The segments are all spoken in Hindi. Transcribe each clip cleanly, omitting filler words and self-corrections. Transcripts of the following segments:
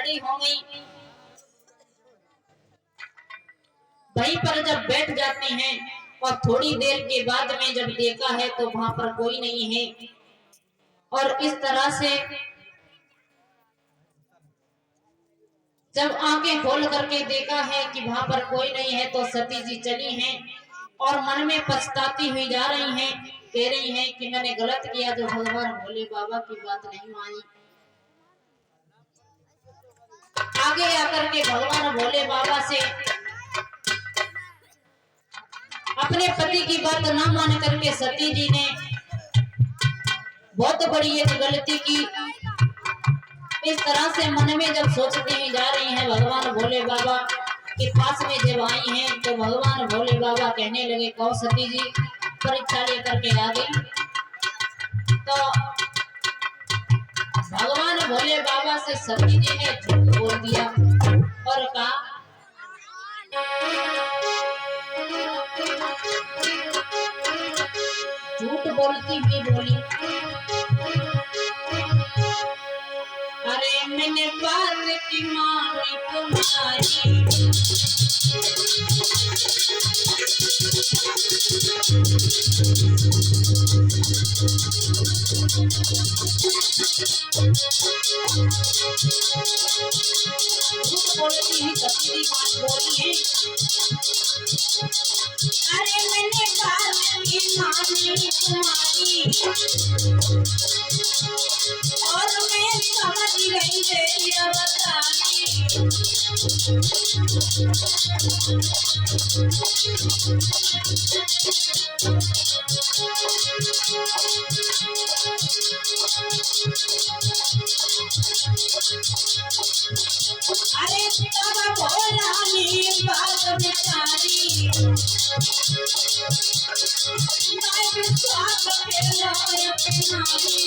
खड़ी हो गई। वहीं पर जब बैठ जाती हैं और थोड़ी देर के बाद में जब देखा है तो वहां पर कोई नहीं है। और इस तरह से जब आंखें खोल करके देखा है कि वहां पर कोई नहीं है तो सती जी चली हैं और मन में पछताती हुई जा रही हैं। कह रही हैं कि मैंने गलत किया, जो भगवान भोले बाबा की बात नहीं मानी। आगे आकर के भगवान भोले बाबा से अपने पति की बात न मान करके सती जी ने बहुत बड़ी एक गलती की। इस तरह से मन में जब सोचती ही जा रही हैं, भगवान भोले बाबा के पास में जब आई हैं तो भगवान भोले बाबा कहने लगे, कहो सती जी परीक्षा लेकर के आ गई। तो भगवान भोले बाबा से सती जी ने झूठ बोल दिया और कहा, झूठ बोलती हुई बोली, अरे मैंने बात की मानी तुम्हारी, बोलती ही सती बात बोली है, अरे मैंने बात की मानी तुम्हारी और मैं समझ गई तेरी अवतारी। अरे तब भोला ने बात बेचारी, मैं विश्वास के लायक नारी।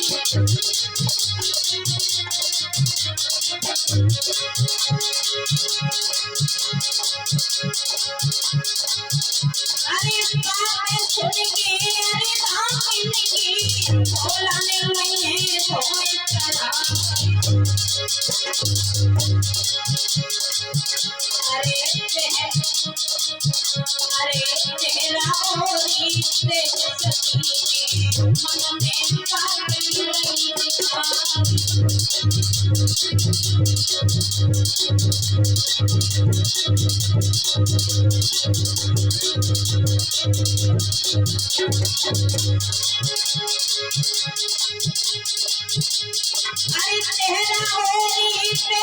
अरे बात सुन के अरे राम की भोला ने मैंने धोए चढ़ा। अरे तेरा होरी से सती के मन में काली रही दिखा। अरे तेरा होरी से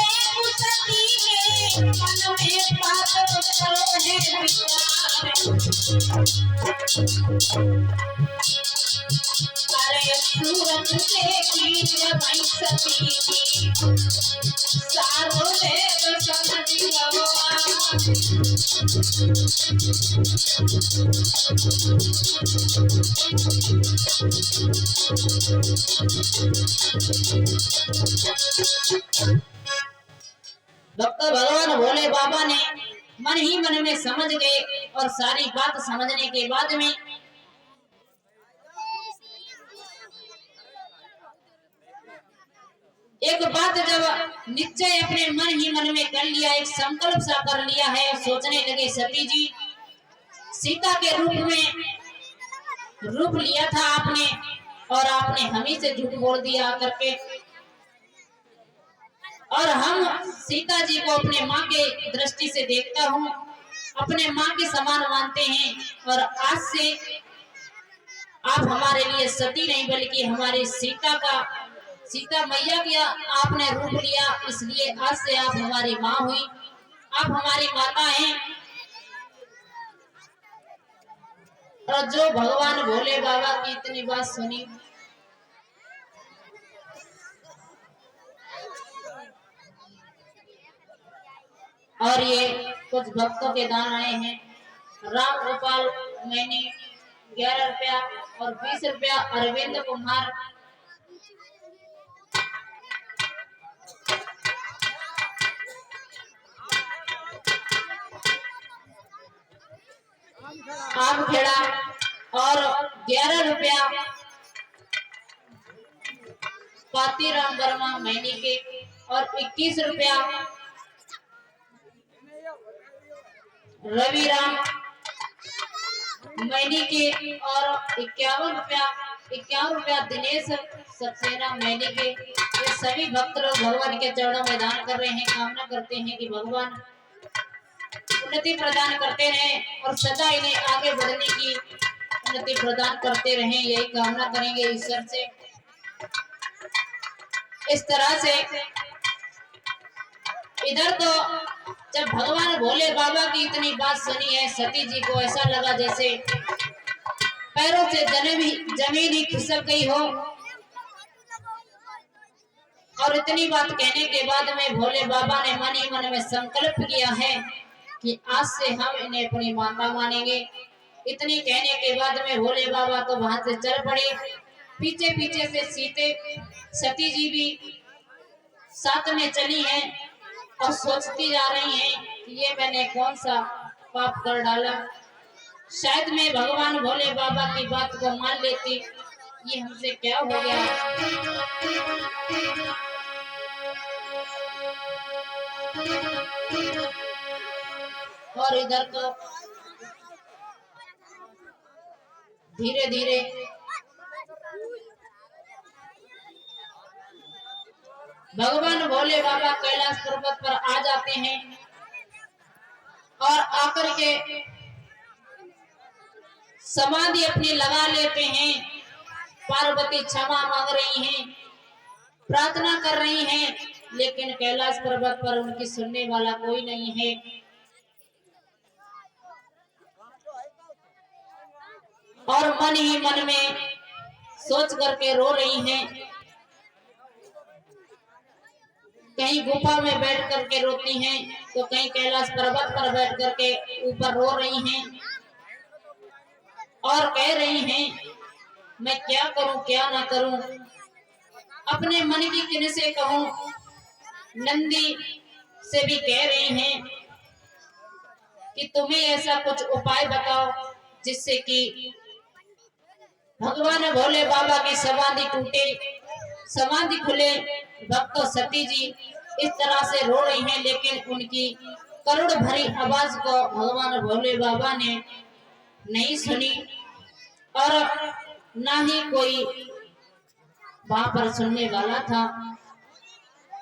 सती के मन में बात करो है विचार। अरे सूरत देखी जब सती की सारो देव समझ भक्त भगवान भोले बाबा ने मन ही मन में समझ गए और सारी बात समझने के बाद में एक बात जब निश्चय अपने मन ही मन में कर लिया, एक संकल्प सा कर लिया है, सोचने लगे सती जी सीता के रूप में रूप लिया था आपने और आपने हम ही से झूठ बोल दिया करके, और हम सीता जी को अपने माँ के दृष्टि से देखता हूँ, अपने माँ के समान मानते हैं और आज से आप हमारे लिए सती नहीं बल्कि हमारे सीता मैया की आपने रूप लिया, इसलिए आज से आप हमारी माँ हुई, आप हमारी माता हैं। और जो भगवान भोले बाबा की इतनी बात सुनी और ये कुछ भक्तों के दान आए हैं। राम गोपाल मैंने 11 रुपया और 20 रुपया अरविंद कुमार, आम खेड़ा और 11 रुपया पातीराम वर्मा मैनी के, और 21 रुपया रविराम मैनी के और 51 रुपया दिनेश सक्सेना मैनी के। ये सभी भक्त लोग भगवान के चरणों में दान कर रहे हैं। कामना करते हैं कि भगवान उन्नति प्रदान करते रहें और सदा इन्हें आगे बढ़ने की उन्नति प्रदान करते रहें, यही कामना करेंगे ईश्वर से। इस तरह से इधर तो जब भगवान भोले बाबा की इतनी बात सुनी है, सती जी को ऐसा लगा जैसे पैरों से जमीन ही खिसक गई हो। और इतनी बात कहने के बाद में भोले बाबा ने मन ही मन में संकल्प किया है कि आज से हम इन्हें अपनी माता मानेंगे। इतनी कहने के बाद में भोले बाबा तो वहां से चल पड़े। पीछे पीछे से सती जी भी साथ में चली हैं और सोचती जा रही हैं कि ये मैंने कौन सा पाप कर डाला। शायद मैं भगवान भोले बाबा की बात को मान लेती, ये हमसे क्या हो गया। और इधर तो धीरे धीरे भगवान भोले बाबा कैलाश पर्वत पर आ जाते हैं और आकर के समाधि अपनी लगा लेते हैं। पार्वती क्षमा मांग रही हैं, प्रार्थना कर रही हैं, लेकिन कैलाश पर्वत पर उनकी सुनने वाला कोई नहीं है। और मन ही मन में सोच करके रो रही हैं। कहीं गुफा में बैठ करके रोती हैं तो कहीं कैलाश पर्वत पर बैठ करके ऊपर रो रही हैं और कह रही हैं मैं क्या करूं क्या ना करूं, अपने मन की किन से कहूं। नंदी से भी कह रही हैं कि तुम्हें ऐसा कुछ उपाय बताओ जिससे कि भगवान भोले बाबा की समाधि टूटे, समाधि खुले। भक्त सती जी इस तरह से रो रही हैं, लेकिन उनकी करुण भरी आवाज को भगवान भोले बाबा ने नहीं सुनी और ना ही कोई वहां पर सुनने वाला था।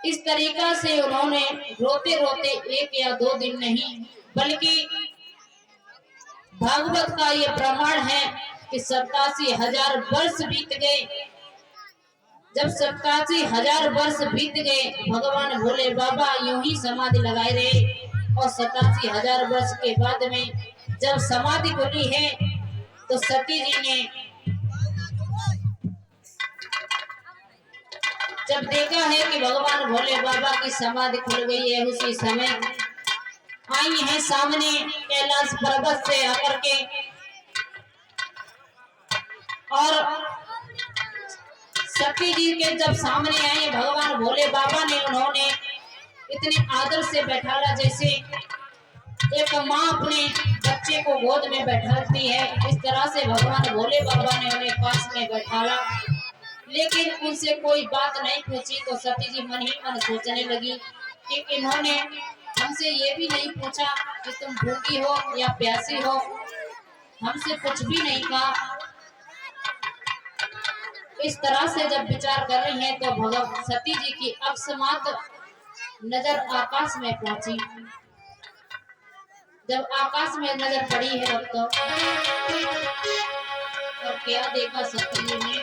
इस तरीका से उन्होंने रोते रोते 1 या 2 दिन नहीं बल्कि भागवत का ये प्रमाण है कि 87,000 वर्ष बीत गए। जब 87,000 वर्ष बीत गए, भगवान भोले बाबा यूं ही समाधि लगाए रहे और 87,000 वर्ष के बाद में जब समाधि खुली है तो सती जी ने जब देखा है कि भगवान भोले बाबा की समाधि खुल गई है, उसी समय आई है सामने कैलाश पर्वत से आकर के और सती जी के जब सामने आए भगवान भोले बाबा ने उन्होंने इतने आदर से बैठाला जैसे एक माँ अपने बच्चे को गोद में बैठाती है। इस तरह से भगवान भोले बाबा ने उन्हें पास में बैठाला, लेकिन उनसे कोई बात नहीं पूछी। तो सती जी मन ही मन सोचने लगी कि इन्होंने हमसे ये भी नहीं पूछा कि तुम भूखी हो या प्यासी हो, हमसे कुछ भी नहीं कहा। इस तरह से जब विचार कर रही हैं तो भगवान सती जी की अकस्मात नजर आकाश में पहुंची। जब आकाश में नजर पड़ी है अब तो और क्या देखा सती जी ने,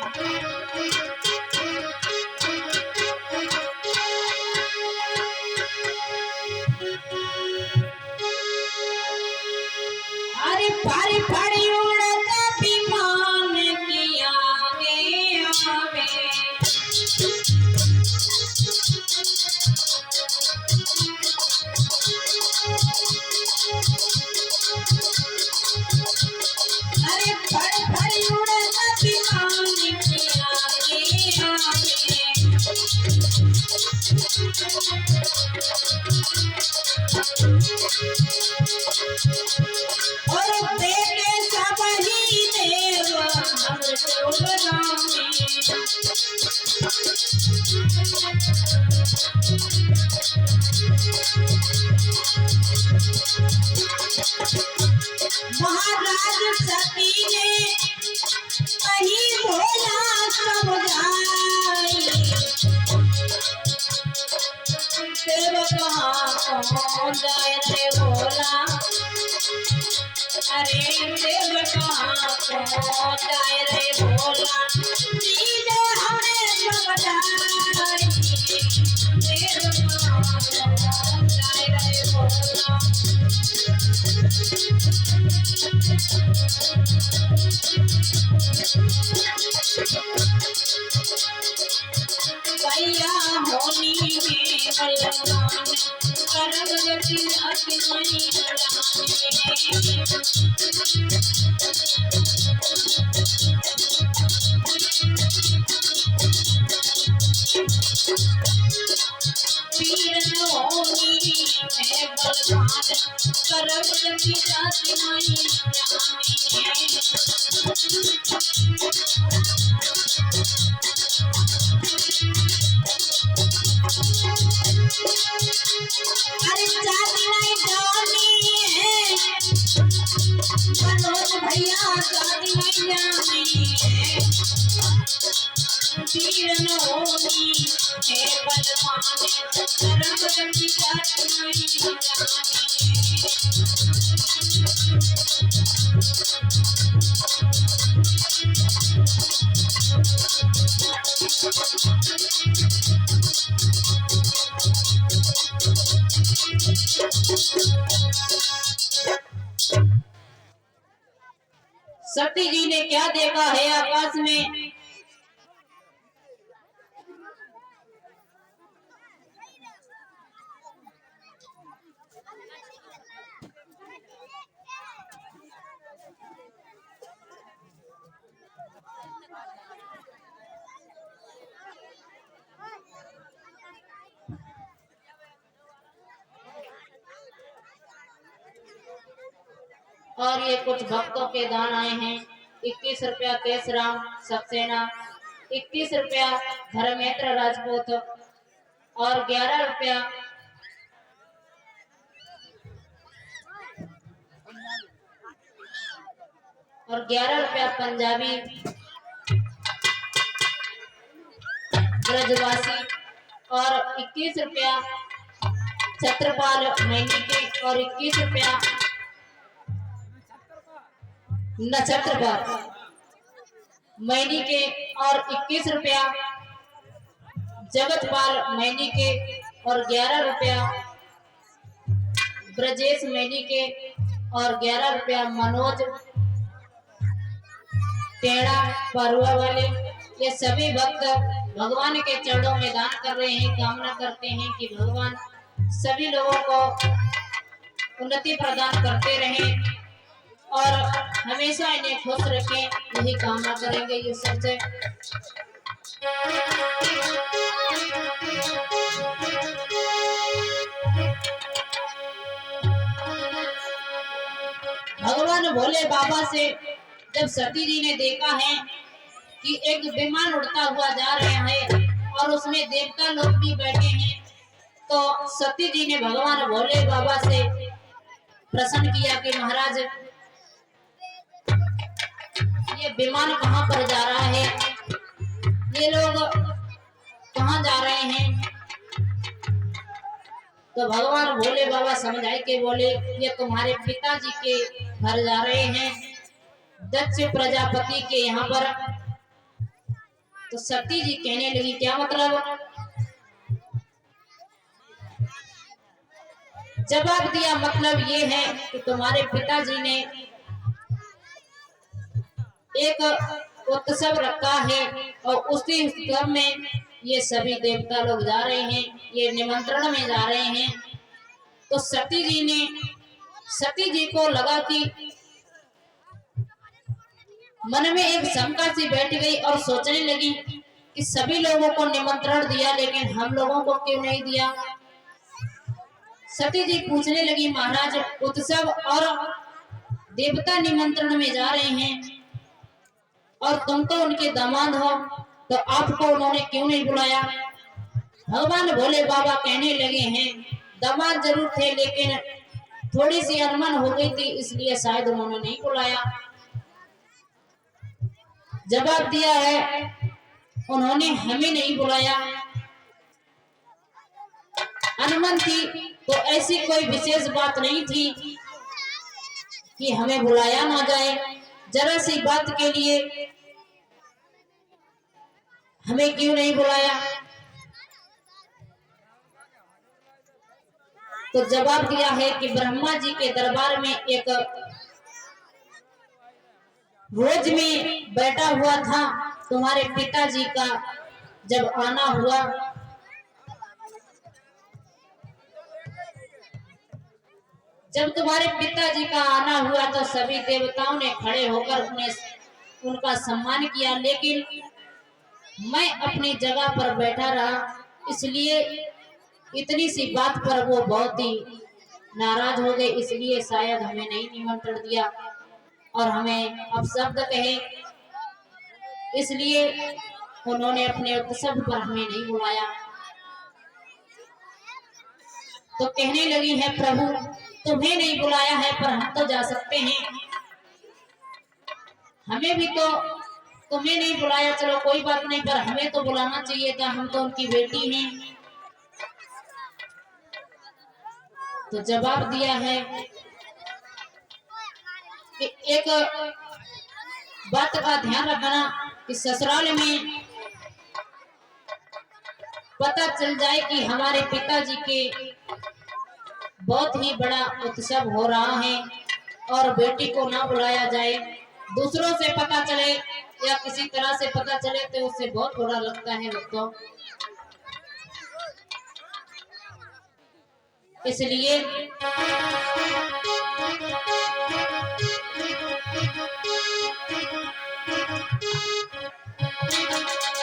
अरे पारी पारी उड़ता विमान किया गे आवे, अरे फड़ फड़ उड़ता विमान किया गे आवे, और देखे सब ही देव हमर टोलरा में। महाराज सती ने कहीं भोला समझाई, देव कहाँ कौन जाए रे भोला, अरे देव कहाँ कौन जाए रे भोला, सीधे हमें समझाई, देव कहाँ कौन जाए रे भोला। भैया होनी है बलवान, करम गति अति मणि वीर होनी है बलवान, करम गति अति मणि अरे जाति नहीं जानी है मनोज भैया, जाति नहीं जानी है, वीर होनी है बलवान, करम गति अति मणि सती जी ने क्या देखा है आकाश में, और ये कुछ भक्तों के दान आए हैं। 21 रुपया केसराम सक्सेना, 21 रुपया धर्मेंद्र राजपूत और 11 रुपया पंजाबी ब्रजवासी और 21 रुपया छत्रपाल मैनी के और 21 रुपया नक्षत्रपाल मैनी के और 21 रुपया जगतपाल मैनी के और 11 रुपया ब्रजेश मैनी के और 11 रुपया मनोज टेढ़ा परुआ वाले। ये सभी भक्त भगवान के चरणों में दान कर रहे हैं, कामना करते हैं कि भगवान सभी लोगों को उन्नति प्रदान करते रहें और हमेशा इन्हें खुश रखें, यही कामना करेंगे ये सबसे। भगवान भोले बाबा से जब सती जी ने देखा है कि एक विमान उड़ता हुआ जा रहा है और उसमें देवता लोग भी बैठे हैं, तो सती जी ने भगवान भोले बाबा से प्रश्न किया कि महाराज ये विमान कहाँ पर जा रहा है, ये लोग कहाँ जा रहे हैं। तो भगवान भोले बाबा समझाए के बोले ये तुम्हारे पिताजी के घर जा रहे हैं, दक्ष प्रजापति के यहाँ पर। तो सती जी कहने लगी क्या मतलब। जवाब दिया मतलब ये है कि तुम्हारे पिताजी ने एक उत्सव रखा है और उसी उत्सव में ये सभी देवता लोग जा रहे हैं, ये निमंत्रण में जा रहे हैं। तो सती जी को लगा कि मन में एक शंका सी बैठ गई और सोचने लगी कि सभी लोगों को निमंत्रण दिया लेकिन हम लोगों को क्यों नहीं दिया। सती जी पूछने लगी महाराज उत्सव और देवता निमंत्रण में जा रहे हैं और तुम तो उनके दामाद हो, तो आपको उन्होंने क्यों नहीं बुलाया। भगवान भोले बाबा कहने लगे हैं दामाद जरूर थे लेकिन थोड़ी सी अनबन हो गई थी, इसलिए शायद उन्होंने नहीं बुलाया। जवाब दिया है उन्होंने हमें नहीं बुलाया, अनबन थी तो ऐसी कोई विशेष बात नहीं थी कि हमें बुलाया ना जाए। जरा सी बात के लिए हमें क्यों नहीं बुलाया? तो जवाब दिया है कि ब्रह्मा जी के दरबार में एक भोज में बैठा हुआ था, तुम्हारे पिताजी का जब आना हुआ तुम्हारे पिताजी का आना हुआ तो सभी देवताओं ने खड़े होकर उनका सम्मान किया, लेकिन मैं अपनी जगह पर बैठा रहा, इसलिए इतनी सी बात पर वो बहुत ही नाराज हो गए, इसलिए शायद हमें नहीं निमंत्रण दिया और हमें अपशब्द कहे, इसलिए उन्होंने अपने उत्सव पर हमें नहीं बुलाया। तो कहने लगी है प्रभु तुम्हें नहीं बुलाया है पर हम तो जा सकते हैं, हमें भी तो तुम्हें नहीं बुलाया, चलो कोई बात नहीं, पर हमें तो बुलाना चाहिए था, हम तो उनकी बेटी हैं। तो जवाब दिया है कि एक बात का ध्यान रखना कि ससुराल में पता चल जाए कि हमारे पिताजी के बहुत ही बड़ा उत्सव हो रहा है और बेटी को ना बुलाया जाए, दूसरों से पता चले या किसी तरह से पता चले तो उससे बहुत बुरा लगता है दोस्तों। इसलिए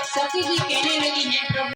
सती जी कहने लगी है